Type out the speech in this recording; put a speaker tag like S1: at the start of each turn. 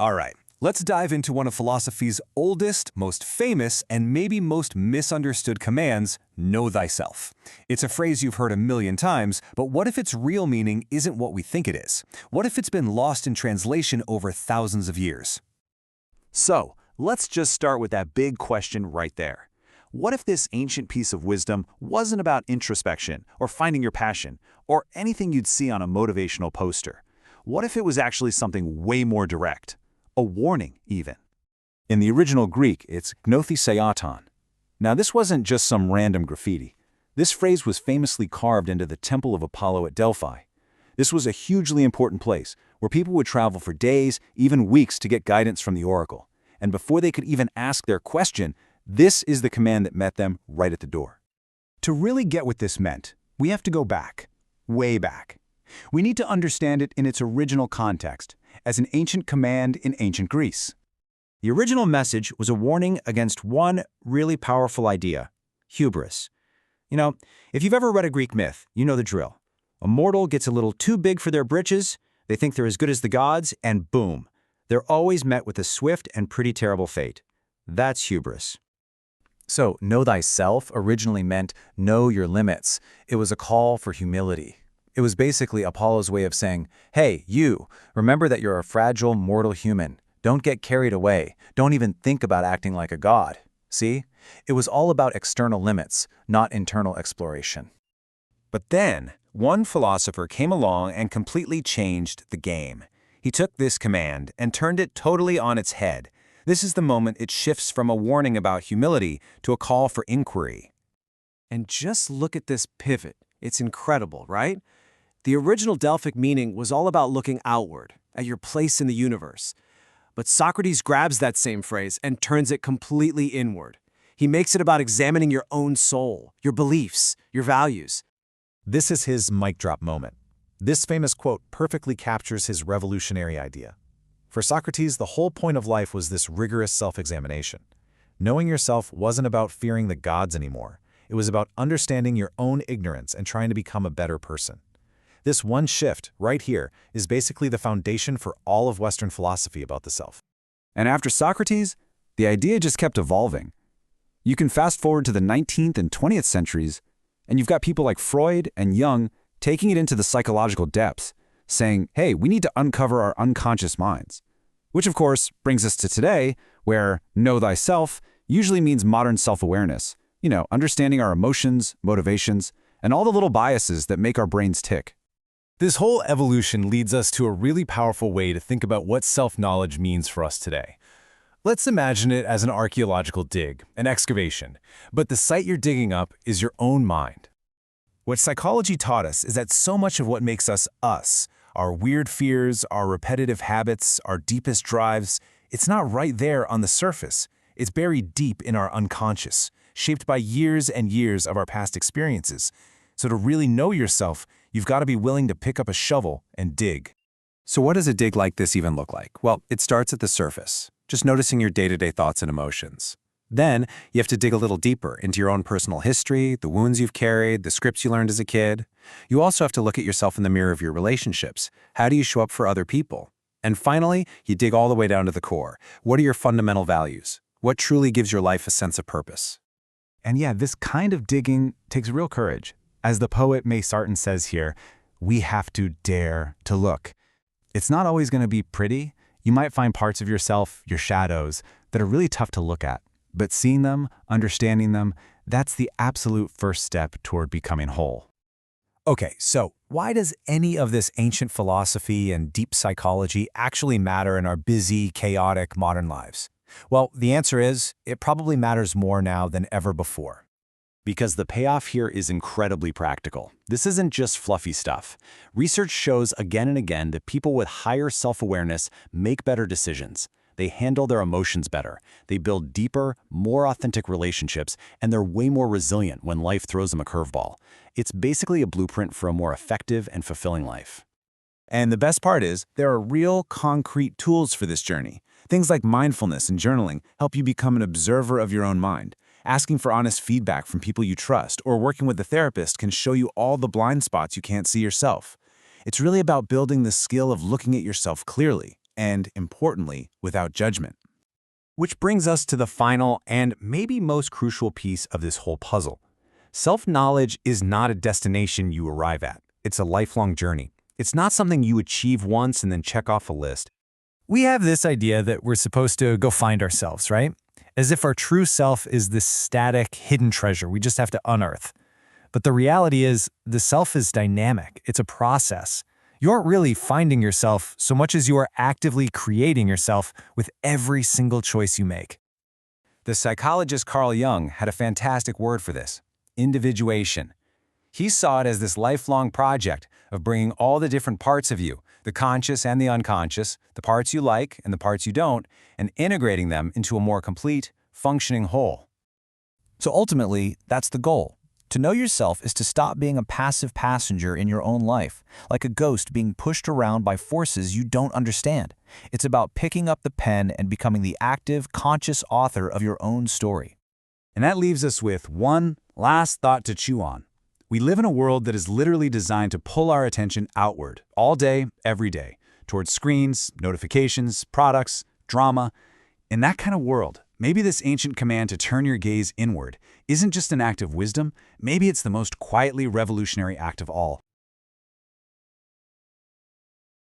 S1: All right, let's dive into one of philosophy's oldest, most famous, and maybe most misunderstood commands, know thyself. It's a phrase you've heard a million times, but what if its real meaning isn't what we think it is? What if it's been lost in translation over thousands of years?
S2: So, let's just start with that big question right there. What if this ancient piece of wisdom wasn't about introspection, or finding your passion, or anything you'd see on a motivational poster? What if it was actually something way more direct? A warning, even.
S3: In the original Greek, it's gnothiseaton. Now, this wasn't just some random graffiti. This phrase was famously carved into the Temple of Apollo at Delphi. This was a hugely important place where people would travel for days, even weeks, to get guidance from the oracle. And before they could even ask their question, this is the command that met them right at the door.
S4: To really get what this meant, we have to go back, way back. We need to understand it in its original context, as an ancient command in ancient Greece.
S5: The original message was a warning against one really powerful idea: hubris. You know, if you've ever read a Greek myth, you know the drill. A mortal gets a little too big for their britches, they think they're as good as the gods, and boom, they're always met with a swift and pretty terrible fate. That's hubris.
S3: So, know thyself originally meant know your limits. It was a call for humility. It was basically Apollo's way of saying, hey, you, remember that you're a fragile, mortal human. Don't get carried away. Don't even think about acting like a god. See? It was all about external limits, not internal exploration.
S1: But then, one philosopher came along and completely changed the game. He took this command and turned it totally on its head. This is the moment it shifts from a warning about humility to a call for inquiry.
S6: And just look at this pivot. It's incredible, right? The original Delphic meaning was all about looking outward, at your place in the universe. But Socrates grabs that same phrase and turns it completely inward. He makes it about examining your own soul, your beliefs, your values.
S7: This is his mic drop moment. This famous quote perfectly captures his revolutionary idea. For Socrates, the whole point of life was this rigorous self-examination. Knowing yourself wasn't about fearing the gods anymore. It was about understanding your own ignorance and trying to become a better person. This one shift, right here, is basically the foundation for all of Western philosophy about the self.
S1: And after Socrates, the idea just kept evolving. You can fast forward to the 19th and 20th centuries, and you've got people like Freud and Jung taking it into the psychological depths, saying, hey, we need to uncover our unconscious minds. Which, of course, brings us to today, where know thyself usually means modern self-awareness. You know, understanding our emotions, motivations, and all the little biases that make our brains tick.
S7: This whole evolution leads us to a really powerful way to think about what self-knowledge means for us today. Let's imagine it as an archaeological dig, an excavation, but the site you're digging up is your own mind. What psychology taught us is that so much of what makes us us, our weird fears, our repetitive habits, our deepest drives, it's not right there on the surface. It's buried deep in our unconscious, shaped by years and years of our past experiences. So to really know yourself, you've got to be willing to pick up a shovel and dig.
S1: So what does a dig like this even look like? Well, it starts at the surface, just noticing your day-to-day thoughts and emotions. Then, you have to dig a little deeper into your own personal history, the wounds you've carried, the scripts you learned as a kid. You also have to look at yourself in the mirror of your relationships. How do you show up for other people? And finally, you dig all the way down to the core. What are your fundamental values? What truly gives your life a sense of purpose?
S4: And yeah, this kind of digging takes real courage. As the poet May Sarton says here, we have to dare to look. It's not always going to be pretty. You might find parts of yourself, your shadows, that are really tough to look at. But seeing them, understanding them, that's the absolute first step toward becoming whole.
S5: Okay, so why does any of this ancient philosophy and deep psychology actually matter in our busy, chaotic modern lives? Well, the answer is, it probably matters more now than ever before.
S2: Because the payoff here is incredibly practical. This isn't just fluffy stuff. Research shows again and again that people with higher self-awareness make better decisions. They handle their emotions better. They build deeper, more authentic relationships, and they're way more resilient when life throws them a curveball. It's basically a blueprint for a more effective and fulfilling life.
S1: And the best part is, there are real, concrete tools for this journey. Things like mindfulness and journaling help you become an observer of your own mind. Asking for honest feedback from people you trust or working with a therapist can show you all the blind spots you can't see yourself. It's really about building the skill of looking at yourself clearly
S3: and, importantly, without judgment.
S2: Which brings us to the final and maybe most crucial piece of this whole puzzle. Self-knowledge is not a destination you arrive at. It's a lifelong journey. It's not something you achieve once and then check off a list.
S7: We have this idea that we're supposed to go find ourselves, right? As if our true self is this static, hidden treasure we just have to unearth. But the reality is, the self is dynamic. It's a process. You aren't really finding yourself so much as you are actively creating yourself with every single choice you make.
S1: The psychologist Carl Jung had a fantastic word for this: individuation. He saw it as this lifelong project of bringing all the different parts of you, the conscious and the unconscious, the parts you like and the parts you don't, and integrating them into a more complete, functioning whole.
S5: So ultimately, that's the goal. To know yourself is to stop being a passive passenger in your own life, like a ghost being pushed around by forces you don't understand. It's about picking up the pen and becoming the active, conscious author of your own story.
S3: And that leaves us with one last thought to chew on. We live in a world that is literally designed to pull our attention outward, all day, every day, towards screens, notifications, products, drama. In that kind of world, maybe this ancient command to turn your gaze inward isn't just an act of wisdom, maybe it's the most quietly revolutionary act of all.